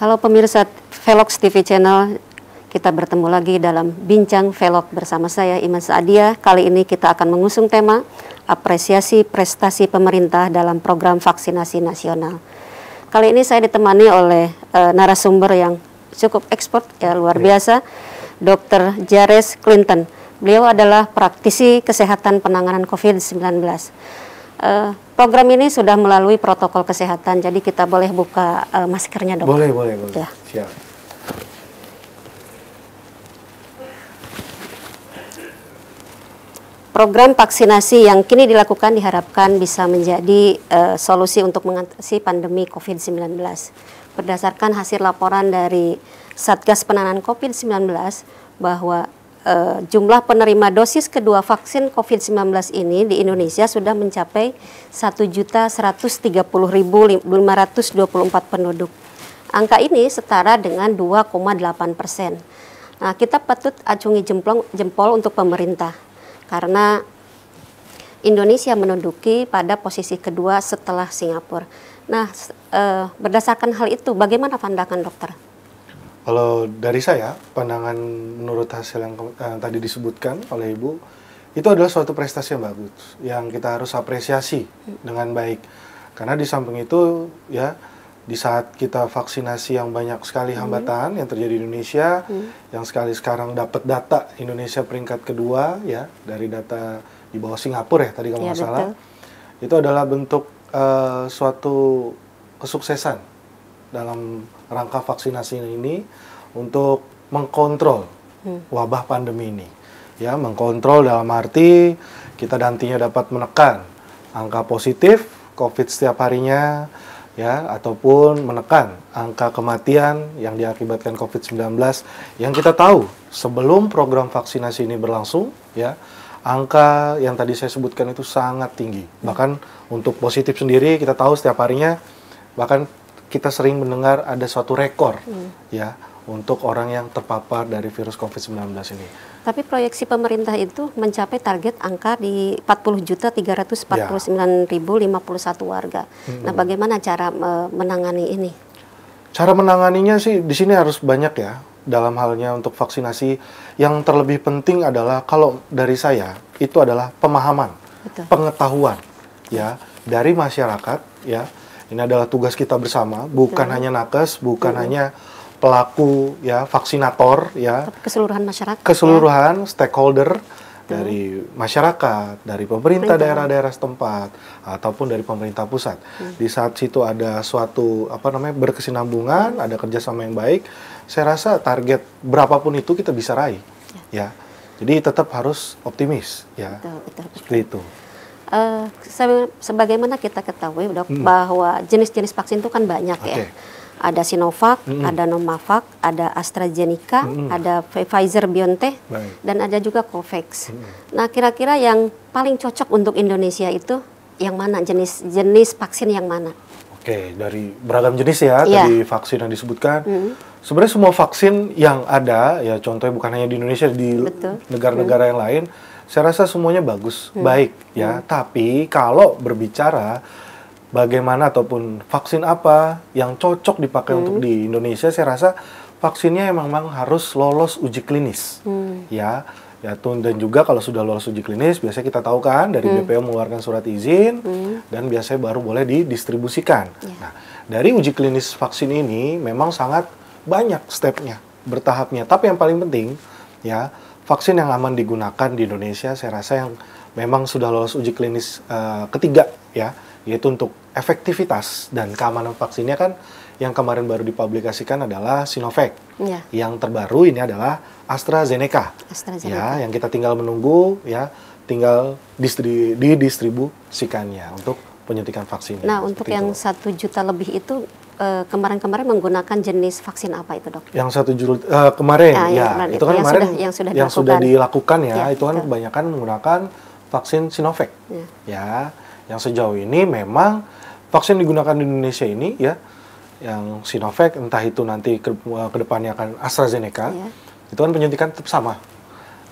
Halo pemirsa Velox TV Channel, kita bertemu lagi dalam Bincang Velog bersama saya Iman Saadia. Kali ini kita akan mengusung tema apresiasi prestasi pemerintah dalam program vaksinasi nasional. Kali ini saya ditemani oleh narasumber yang cukup ekspert, ya luar biasa, Dr. Jares Clinton. Beliau adalah praktisi kesehatan penanganan COVID-19. Program ini sudah melalui protokol kesehatan, jadi kita boleh buka maskernya, Dok. Boleh. Ya. Siap. Program vaksinasi yang kini dilakukan diharapkan bisa menjadi solusi untuk mengatasi pandemi COVID-19. Berdasarkan hasil laporan dari Satgas Penanganan COVID-19 bahwa jumlah penerima dosis kedua vaksin COVID-19 ini di Indonesia sudah mencapai 1.130.524 penduduk. Angka ini setara dengan 2,8%. Nah, kita patut acungi jempol untuk pemerintah karena Indonesia menduduki pada posisi kedua setelah Singapura. Nah, berdasarkan hal itu, bagaimana pandangan dokter? Kalau dari saya, pandangan menurut hasil yang tadi disebutkan oleh Ibu, itu adalah suatu prestasi yang bagus, yang kita harus apresiasi dengan baik. Karena di samping itu, ya, di saat kita vaksinasi yang banyak sekali hambatan yang terjadi di Indonesia, yang sekali sekarang dapat data Indonesia peringkat kedua, ya, dari data di bawah Singapura ya, tadi kalau nggak salah, itu adalah bentuk suatu kesuksesan dalam rangka vaksinasi ini untuk mengkontrol wabah pandemi ini. Ya, mengkontrol dalam arti kita nantinya dapat menekan angka positif COVID setiap harinya, ya, ataupun menekan angka kematian yang diakibatkan COVID-19 yang kita tahu sebelum program vaksinasi ini berlangsung, ya, angka yang tadi saya sebutkan itu sangat tinggi. Bahkan untuk positif sendiri kita tahu setiap harinya, bahkan kita sering mendengar ada suatu rekor, ya, untuk orang yang terpapar dari virus COVID-19 ini. Tapi proyeksi pemerintah itu mencapai target angka di 40.349.051 warga. Nah, bagaimana cara menangani ini? Cara menanganinya sih di sini harus banyak ya. Dalam halnya untuk vaksinasi, yang terlebih penting adalah kalau dari saya itu adalah pemahaman, pengetahuan, ya, dari masyarakat, ya. Ini adalah tugas kita bersama, bukan hanya nakes, bukan hanya pelaku, ya, vaksinator, ya, tapi keseluruhan masyarakat, keseluruhan stakeholder dari masyarakat, dari pemerintah daerah-daerah setempat ataupun dari pemerintah pusat. Di saat situ ada suatu berkesinambungan, ada kerjasama yang baik, saya rasa target berapapun itu kita bisa raih, ya. Jadi tetap harus optimis, ya. Betul. Seperti itu. Sebagaimana kita ketahui, Dok, bahwa jenis-jenis vaksin itu kan banyak, ya. Ada Sinovac, ada Novavax, ada AstraZeneca, ada Pfizer-BioNTech, dan ada juga COVAX. Nah, kira-kira yang paling cocok untuk Indonesia itu yang mana? Jenis vaksin yang mana? Oke, dari beragam jenis ya, tadi vaksin yang disebutkan. Sebenarnya semua vaksin yang ada, ya, contohnya bukan hanya di Indonesia, di negara-negara yang lain, saya rasa semuanya bagus, baik, ya. Tapi kalau berbicara bagaimana ataupun vaksin apa yang cocok dipakai untuk di Indonesia, saya rasa vaksinnya memang harus lolos uji klinis, ya. Dan juga kalau sudah lolos uji klinis, biasanya kita tahu kan dari BPOM mengeluarkan surat izin dan biasanya baru boleh didistribusikan. Nah, dari uji klinis vaksin ini memang sangat banyak stepnya, bertahapnya. Tapi yang paling penting, ya, vaksin yang aman digunakan di Indonesia, saya rasa yang memang sudah lolos uji klinis ketiga, ya, yaitu untuk efektivitas dan keamanan vaksinnya kan yang kemarin baru dipublikasikan adalah Sinovac. Yang terbaru ini adalah AstraZeneca. Ya, yang kita tinggal menunggu, ya, tinggal didistribusikannya untuk penyuntikan vaksinnya. Nah, untuk yang 1 juta lebih itu kemarin-kemarin menggunakan jenis vaksin apa itu, Dok? Yang 1 juta kemarin, itu kan kemarin yang sudah dilakukan, ya, itu kan kebanyakan menggunakan vaksin Sinovac, ya. Yang sejauh ini memang vaksin digunakan di Indonesia ini, ya, yang Sinovac, entah itu nanti ke depannya akan AstraZeneca, itu kan penyuntikan tetap sama,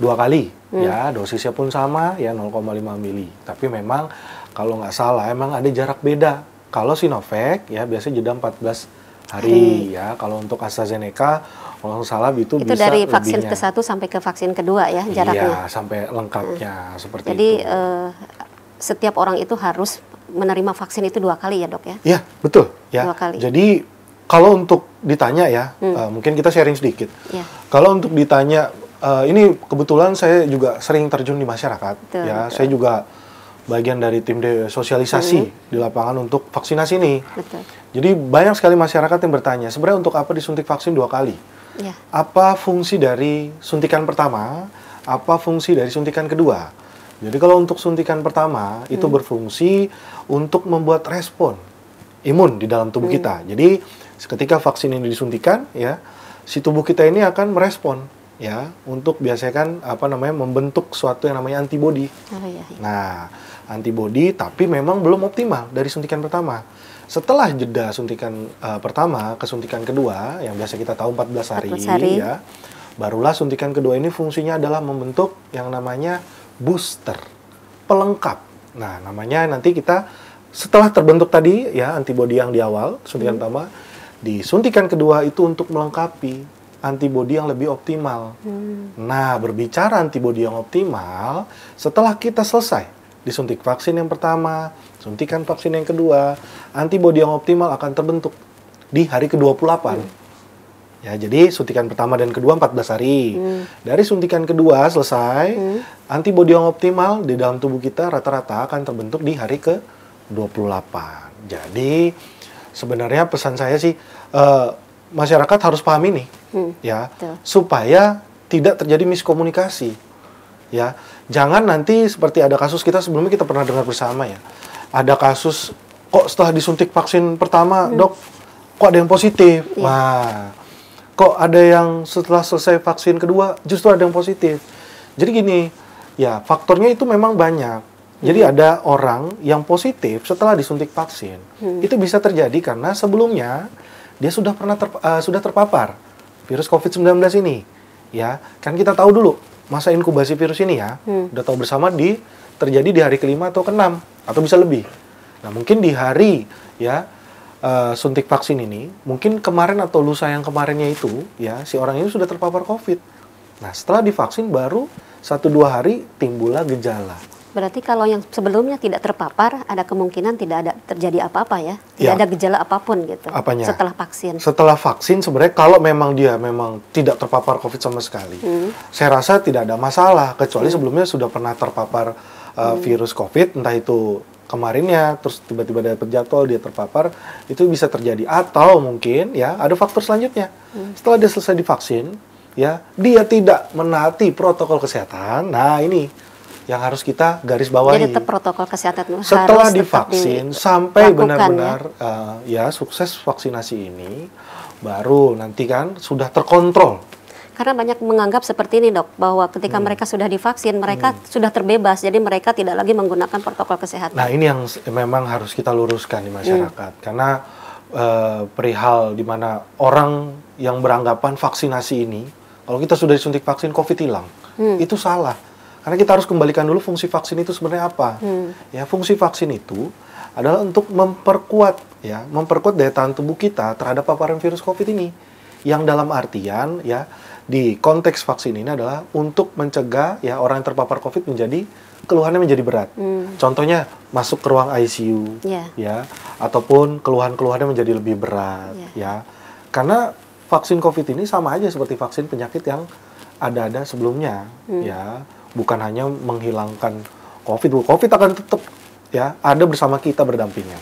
2 kali, ya, dosisnya pun sama, ya, 0,5 mili. Tapi memang kalau nggak salah emang ada jarak beda. Kalau Sinovac, ya, biasanya jeda 14 hari. Ya. Kalau untuk AstraZeneca, kalau nggak salah itu bisa dari vaksin lebihnya. ke-1 sampai ke vaksin kedua ya jaraknya. Iya, sampai lengkapnya seperti Jadi itu. setiap orang itu harus menerima vaksin itu 2 kali ya dok ya? Iya, betul. Ya. 2 kali. Jadi kalau untuk ditanya ya, mungkin kita sharing sedikit. Ya. Kalau untuk ditanya, ini kebetulan saya juga sering terjun di masyarakat. Betul, Ya, betul. saya juga bagian dari tim sosialisasi di lapangan untuk vaksinasi ini. Betul. Jadi banyak sekali masyarakat yang bertanya, sebenarnya untuk apa disuntik vaksin 2 kali? Ya. Apa fungsi dari suntikan pertama? Apa fungsi dari suntikan kedua? Jadi kalau untuk suntikan pertama itu berfungsi untuk membuat respon imun di dalam tubuh kita. Jadi ketika vaksin ini disuntikan, ya, si tubuh kita ini akan merespon, ya, untuk biasanya kan membentuk suatu yang namanya antibodi. Oh, iya, iya. Nah, antibodi tapi memang belum optimal dari suntikan pertama. Setelah jeda suntikan pertama ke suntikan kedua, yang biasa kita tahu 14 hari, 14 hari. ya, barulah suntikan kedua ini fungsinya adalah membentuk yang namanya booster, pelengkap. Nah, namanya nanti kita setelah terbentuk tadi, ya, antibodi yang di awal, suntikan pertama, disuntikan kedua itu untuk melengkapi antibodi yang lebih optimal. Nah, berbicara antibodi yang optimal, setelah kita selesai disuntik vaksin yang pertama, suntikan vaksin yang kedua, antibodi yang optimal akan terbentuk di hari ke-28. Ya, jadi suntikan pertama dan kedua 14 hari. Dari suntikan kedua selesai, antibodi yang optimal di dalam tubuh kita rata-rata akan terbentuk di hari ke-28. Jadi sebenarnya pesan saya sih, masyarakat harus paham ini, ya, betul. supaya tidak terjadi miskomunikasi. Ya, jangan nanti seperti ada kasus kita sebelumnya kita pernah dengar bersama, ya. Ada kasus kok setelah disuntik vaksin pertama, dok, kok ada yang positif. Wah, kok ada yang setelah selesai vaksin kedua justru ada yang positif. Jadi gini, ya, faktornya itu memang banyak. Jadi ada orang yang positif setelah disuntik vaksin. Itu bisa terjadi karena sebelumnya dia sudah pernah sudah terpapar virus COVID-19 ini. Ya, kan kita tahu dulu masa inkubasi virus ini, ya, udah tahu bersama terjadi di hari ke-5 atau ke-6 atau bisa lebih. Nah, mungkin di hari, ya, suntik vaksin ini, mungkin kemarin atau lusa yang kemarinnya itu, ya, si orang ini sudah terpapar COVID. Nah, setelah divaksin baru 1-2 hari timbullah gejala. Berarti kalau yang sebelumnya tidak terpapar, ada kemungkinan tidak ada terjadi apa-apa ya? Tidak Ya. ada gejala apapun gitu. Apanya? Setelah vaksin. Setelah vaksin sebenarnya kalau memang dia tidak terpapar COVID sama sekali, saya rasa tidak ada masalah, kecuali sebelumnya sudah pernah terpapar virus COVID, entah itu kemarinnya, terus tiba-tiba dia terjatuh, dia terpapar, itu bisa terjadi. Atau mungkin, ya, ada faktor selanjutnya. Setelah dia selesai divaksin, ya, dia tidak menaati protokol kesehatan. Nah, ini yang harus kita garis bawahi. Jadi tetap protokol kesehatan Setelah harus divaksin sampai dilakukan, benar-benar ya sukses vaksinasi ini, baru nanti kan sudah terkontrol. Karena banyak menganggap seperti ini dok, bahwa ketika mereka sudah divaksin, mereka sudah terbebas, jadi mereka tidak lagi menggunakan protokol kesehatan. Nah, ini yang memang harus kita luruskan di masyarakat. Karena perihal di mana orang yang beranggapan vaksinasi ini, kalau kita sudah disuntik vaksin COVID hilang, itu salah. Karena kita harus kembalikan dulu fungsi vaksin itu sebenarnya apa. Ya, fungsi vaksin itu adalah untuk memperkuat daya tahan tubuh kita terhadap paparan virus COVID ini. Yang dalam artian, ya, di konteks vaksin ini adalah untuk mencegah, ya, orang yang terpapar COVID keluhannya menjadi berat. Contohnya masuk ke ruang ICU, ya, ataupun keluhan-keluhannya menjadi lebih berat, ya. Karena vaksin COVID ini sama aja seperti vaksin penyakit yang ada sebelumnya, ya. Bukan hanya menghilangkan COVID. COVID akan tetap, ya, ada bersama kita berdampingan.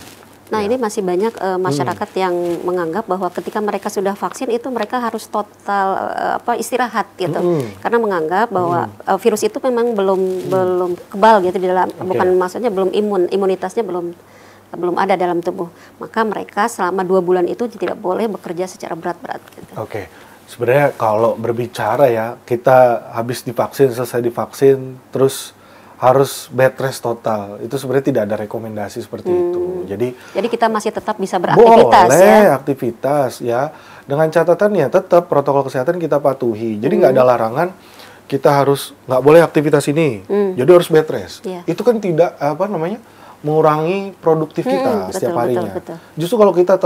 Nah, ya. ini masih banyak masyarakat yang menganggap bahwa ketika mereka sudah vaksin itu mereka harus total istirahat gitu. Karena menganggap bahwa virus itu memang belum kebal gitu di dalam, bukan maksudnya belum imunitasnya belum ada dalam tubuh. Maka mereka selama 2 bulan itu tidak boleh bekerja secara berat-berat gitu. Oke. Sebenarnya kalau berbicara, ya, kita habis divaksin, selesai divaksin, terus harus bed rest total. Itu sebenarnya tidak ada rekomendasi seperti itu. Jadi kita masih tetap bisa beraktivitas, boleh, ya. Aktivitas, ya. Dengan catatan, ya, tetap protokol kesehatan kita patuhi. Jadi nggak ada larangan kita harus nggak boleh aktivitas ini. Jadi harus bed rest. Itu kan tidak mengurangi produktif kita setiap harinya. Betul. Justru kalau kita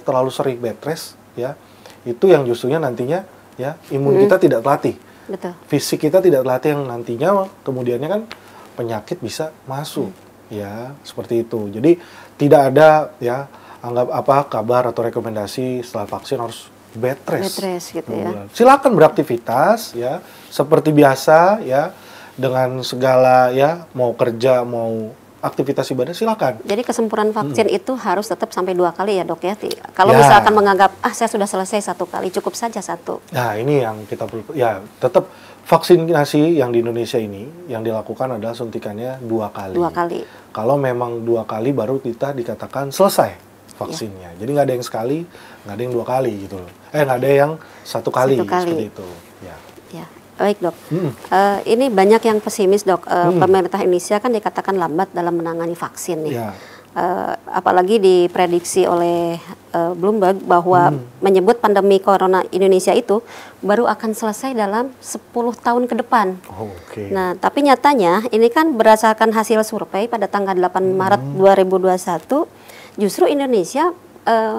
terlalu sering bed rest, ya, itu yang justrunya nantinya ya imun kita tidak terlatih. Betul. Fisik kita tidak terlatih yang nantinya kemudiannya kan penyakit bisa masuk. Ya, seperti itu. Jadi tidak ada ya anggap apa kabar atau rekomendasi setelah vaksin harus bed rest. Bed rest gitu ya. Silakan beraktivitas ya seperti biasa ya dengan segala ya mau kerja mau aktivitas ibadah silakan. Jadi kesempurnaan vaksin itu harus tetap sampai 2 kali ya dok ya. Kalau Ya. misalkan menganggap saya sudah selesai 1 kali cukup saja 1. Nah ini yang kita perlu ya tetap vaksinasi yang di Indonesia ini yang dilakukan adalah suntikannya 2 kali. 2 kali. Kalau memang 2 kali baru kita dikatakan selesai vaksinnya. Jadi nggak ada yang sekali, nggak ada yang 2 kali gitu loh. Nggak ada yang 1 kali, 1 kali. seperti itu. Ya. Ya, baik dok. Ini banyak yang pesimis dok. Pemerintah Indonesia kan dikatakan lambat dalam menangani vaksin nih. Ya. Apalagi diprediksi oleh Bloomberg bahwa menyebut pandemi corona Indonesia itu baru akan selesai dalam 10 tahun ke depan. Oh, oke. Nah, tapi nyatanya ini kan berdasarkan hasil survei pada tanggal 8 Maret 2021, justru Indonesia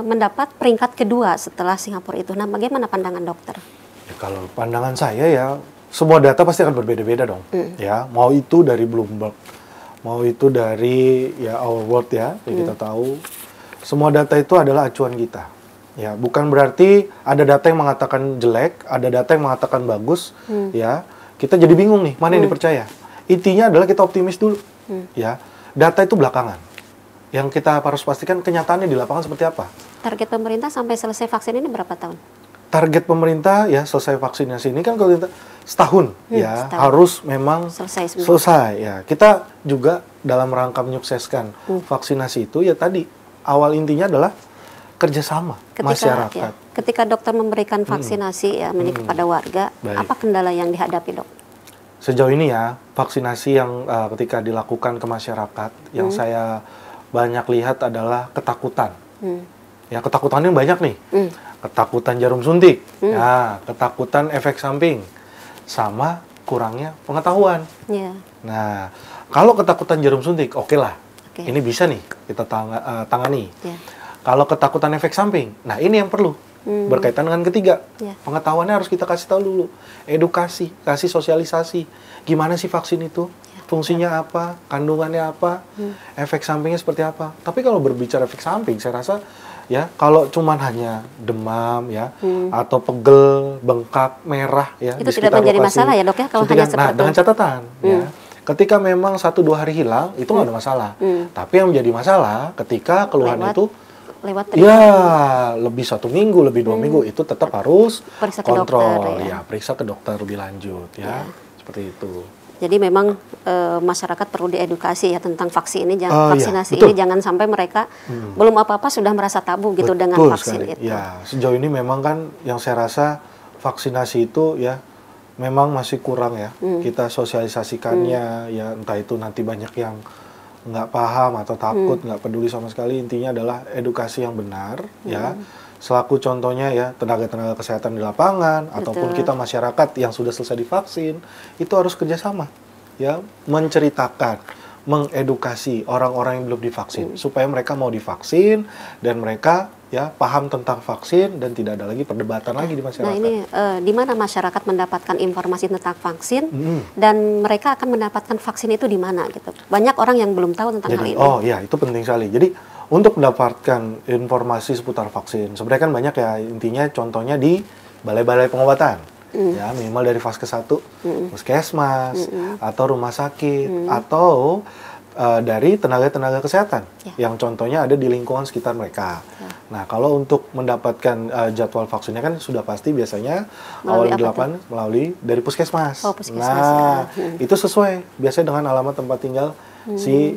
mendapat peringkat kedua setelah Singapura itu. Nah, bagaimana pandangan dokter? Ya, kalau pandangan saya ya semua data pasti akan berbeda-beda dong. Ya, mau itu dari Bloomberg, mau itu dari ya Our World ya, yang kita tahu. Semua data itu adalah acuan kita. Ya, bukan berarti ada data yang mengatakan jelek, ada data yang mengatakan bagus, ya. Kita jadi bingung nih, mana yang dipercaya. Intinya adalah kita optimis dulu. Ya. Data itu belakangan. Yang kita harus pastikan kenyataannya di lapangan seperti apa. Target pemerintah sampai selesai vaksin ini berapa tahun? Target pemerintah ya selesai vaksinasi ini kan kalau kita setahun ya setahun. harus memang Selesai semua. selesai ya. Kita juga dalam rangka menyukseskan vaksinasi itu ya tadi awal intinya adalah kerjasama masyarakat. Ya, ketika dokter memberikan vaksinasi ya kepada warga, Baik. apa kendala yang dihadapi dok? Sejauh ini ya vaksinasi yang ketika dilakukan ke masyarakat yang saya banyak lihat adalah ketakutan. Ya ketakutannya banyak nih. Ketakutan jarum suntik, ya, ketakutan efek samping, sama kurangnya pengetahuan. Ya. Nah, kalau ketakutan jarum suntik, oke lah, Oke. ini bisa nih kita tangani. Ya. Kalau ketakutan efek samping, nah ini yang perlu berkaitan dengan ketiga. Ya. Pengetahuannya harus kita kasih tahu dulu, edukasi, kasih sosialisasi, gimana sih vaksin itu, fungsinya apa, kandungannya apa, efek sampingnya seperti apa. Tapi kalau berbicara efek samping, saya rasa ya kalau cuman hanya demam ya atau pegel, bengkak, merah ya Itu di tidak sekitar menjadi lokasi masalah ya dok ya kalau suntikan. hanya seperti Nah dengan catatan ya ketika memang 1-2 hari hilang itu nggak ada masalah. Tapi yang menjadi masalah ketika keluhan itu lewat ya lebih 1 minggu, lebih 2 minggu itu tetap harus Periksa ke kontrol dokter, ya. ya periksa ke dokter lebih lanjut ya seperti itu. Jadi memang masyarakat perlu diedukasi ya tentang vaksin ini, vaksinasi betul. ini jangan sampai mereka belum apa-apa sudah merasa tabu gitu dengan Betul vaksin sekali. itu. Ya, sejauh ini memang kan yang saya rasa vaksinasi itu ya memang masih kurang ya. Kita sosialisasikannya ya entah itu nanti banyak yang nggak paham atau takut, nggak peduli sama sekali. Intinya adalah edukasi yang benar ya. Selaku contohnya ya tenaga-tenaga kesehatan di lapangan ataupun kita masyarakat yang sudah selesai divaksin itu harus kerjasama ya menceritakan, mengedukasi orang-orang yang belum divaksin supaya mereka mau divaksin dan mereka ya paham tentang vaksin dan tidak ada lagi perdebatan lagi di masyarakat. Nah ini di mana masyarakat mendapatkan informasi tentang vaksin dan mereka akan mendapatkan vaksin itu di mana gitu. Banyak orang yang belum tahu tentang hal ini. Oh ya itu penting sekali. Jadi untuk mendapatkan informasi seputar vaksin, sebenarnya kan banyak ya intinya contohnya di balai-balai pengobatan, ya minimal dari fase 1, puskesmas, atau rumah sakit, atau dari tenaga-tenaga kesehatan, yang contohnya ada di lingkungan sekitar mereka. Nah kalau untuk mendapatkan jadwal vaksinnya kan sudah pasti biasanya awal 8 melalui dari puskesmas. Oh, puskesmas. Nah itu sesuai biasanya dengan alamat tempat tinggal si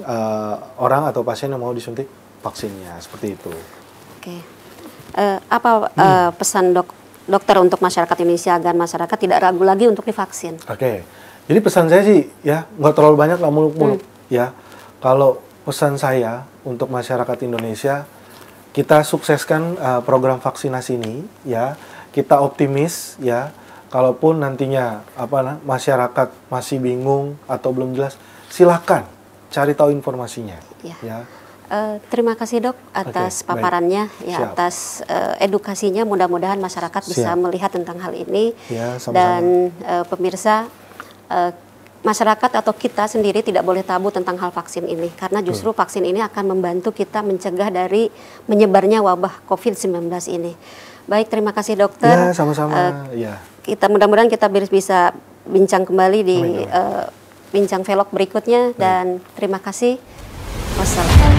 orang atau pasien yang mau disuntik vaksinnya seperti itu. Oke. Apa pesan dokter untuk masyarakat Indonesia agar masyarakat tidak ragu lagi untuk divaksin? Oke. Jadi pesan saya sih ya nggak terlalu banyak, nggak muluk-muluk ya. Kalau pesan saya untuk masyarakat Indonesia, kita sukseskan program vaksinasi ini ya. Kita optimis ya. Kalaupun nantinya masyarakat masih bingung atau belum jelas, silakan cari tahu informasinya. Ya. Ya. Terima kasih dok atas paparannya, ya, atas edukasinya. Mudah-mudahan masyarakat bisa melihat tentang hal ini. Ya, sama-sama. Dan pemirsa, masyarakat atau kita sendiri tidak boleh tabu tentang hal vaksin ini, karena justru vaksin ini akan membantu kita mencegah dari menyebarnya wabah COVID-19 ini. Baik, terima kasih dokter. Ya, sama-sama. Ya. Kita mudah-mudahan kita bisa bincang kembali di bincang velog berikutnya, dan terima kasih. Wassalam.